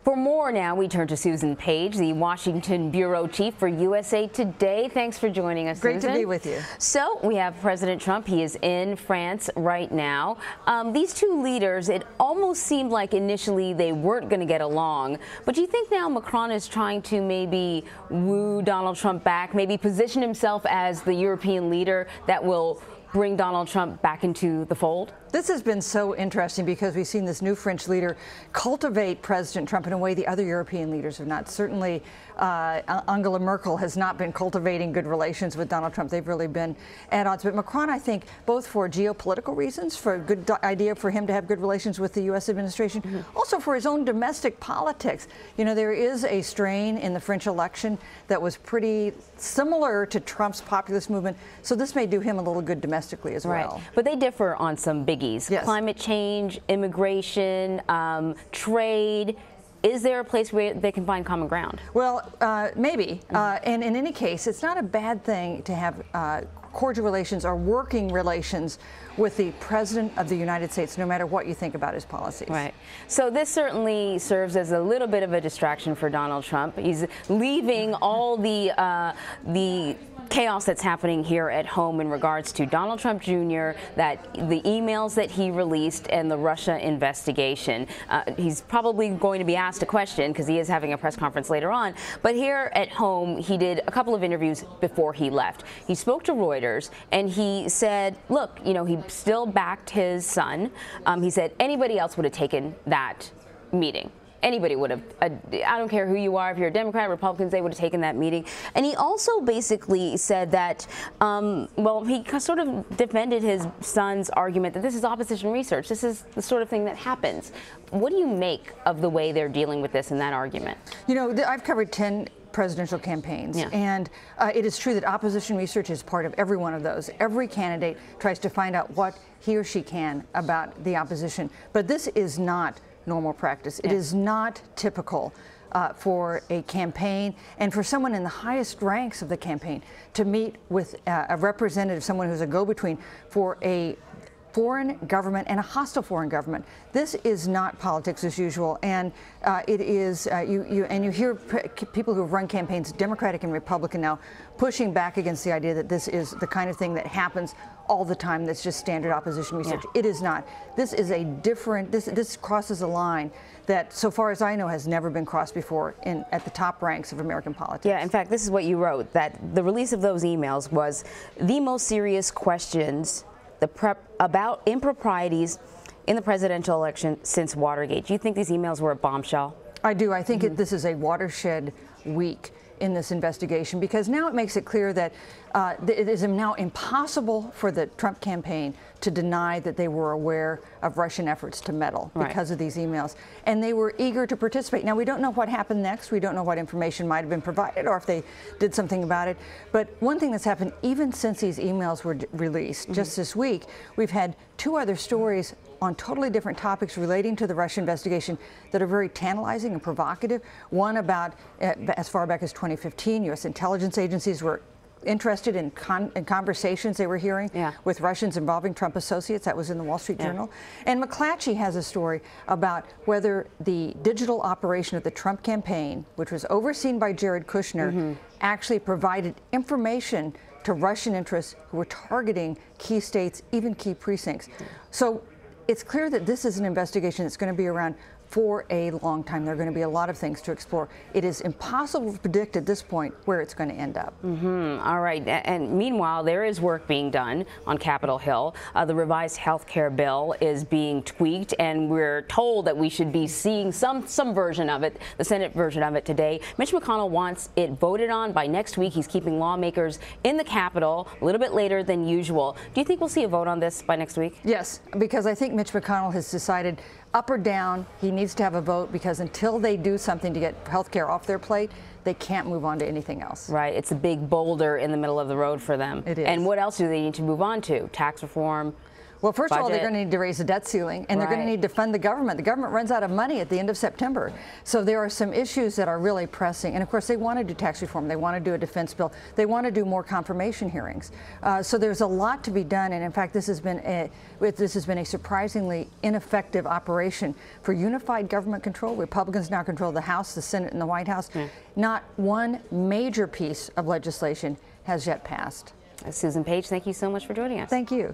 For more now, we turn to Susan Page, the Washington Bureau Chief for USA Today. Thanks for joining us, Great Susan. to be with you. So we have President Trump. He is in France right now. These two leaders, it almost seemed like initially they weren't going to get along. But do you think now Macron is trying to maybe woo Donald Trump back, maybe position himself as the European leader that will bring Donald Trump back into the fold? This has been so interesting because we've seen this new French leader cultivate President Trump in a way the other European leaders have not. Certainly, Angela Merkel has not been cultivating good relations with Donald Trump. They've really been at odds. But Macron, I think, both for geopolitical reasons, for a good idea for him to have good relations with the U.S. administration, also for his own domestic politics. You know, there is a strain in the French election that was pretty similar to Trump's populist movement. So this may do him a little good domestically as well. Right. But they differ on some biggies. Yes. Climate change, immigration, trade. Is there a place where they can find common ground? Well, maybe. And in any case, it's not a bad thing to have cordial relations or working relations with the President of the United States, no matter what you think about his policies. Right. So this certainly serves as a little bit of a distraction for Donald Trump. He's leaving all the chaos that's happening here at home in regards to Donald Trump Jr., that the emails that he released and the Russia investigation. He's probably going to be asked a question because he is having a press conference later on. But here at home, he did a couple of interviews before he left. He spoke to Reuters and he said, look, you know, he still backed his son. He said anybody else would have taken that meeting. Anybody would have. I don't care who you are, if you're a Democrat, Republicans, they would have taken that meeting. And he also basically said that, well, he sort of defended his son's argument that this is opposition research. This is the sort of thing that happens. What do you make of the way they're dealing with this in that argument? You know, I've covered 10 presidential campaigns, and it is true that opposition research is part of every one of those. Every candidate tries to find out what he or she can about the opposition. But this is not normal practice. It is not typical for a campaign and for someone in the highest ranks of the campaign to meet with a representative, someone who's a go-between for a foreign government and a hostile foreign government. This is not politics as usual, and it is you hear people who've run campaigns, Democratic and Republican now, pushing back against the idea that this is the kind of thing that happens all the time. That's just standard opposition research. It is not. This is a different. This crosses a line that, so far as I know, has never been crossed before at the top ranks of American politics. Yeah, in fact, this is what you wrote, that the release of those emails was the most serious questions about improprieties in the presidential election since Watergate. Do you think these emails were a bombshell? I do. I think this is a watershed week in this investigation, because now it makes it clear that it is now impossible for the Trump campaign to deny that they were aware of Russian efforts to meddle because of these emails. And they were eager to participate. Now, we don't know what happened next. We don't know what information might have been provided or if they did something about it. But one thing that's happened, even since these emails were released just this week, we've had 2 other stories on totally different topics relating to the Russia investigation that are very tantalizing and provocative. One about, as far back as 2015, U.S. intelligence agencies were interested in conversations they were hearing with Russians involving Trump associates. That was in the Wall Street Journal. And McClatchy has a story about whether the digital operation of the Trump campaign, which was overseen by Jared Kushner, actually provided information to Russian interests who were targeting key states, even key precincts. So it's clear that this is an investigation that's going to be around for a long time. There are going to be a lot of things to explore. It is impossible to predict at this point where it's going to end up. All right. And meanwhile, there is work being done on Capitol Hill. The revised health care bill is being tweaked, and we're told that we should be seeing some version of it, the Senate version of it today. Mitch McConnell wants it voted on by next week. He's keeping lawmakers in the Capitol a little bit later than usual. Do you think we'll see a vote on this by next week? Yes, because I think Mitch McConnell has decided, up or down, he needs to have a vote, because until they do something to get health care off their plate, they can't move on to anything else. Right. It's a big boulder in the middle of the road for them. It is. And what else do they need to move on to? Tax reform? Well, first of all, they're budget. going to need to raise the debt ceiling, and they're going to Right. need to fund the government. The government runs out of money at the end of September. So there are some issues that are really pressing. And of course, they want to do tax reform. They want to do a defense bill. They want to do more confirmation hearings. So there's a lot to be done. And in fact, this has been a surprisingly ineffective operation for unified government control. Republicans now control the House, the Senate, and the White House. Not one major piece of legislation has yet passed. Susan Page, thank you so much for joining us. Thank you.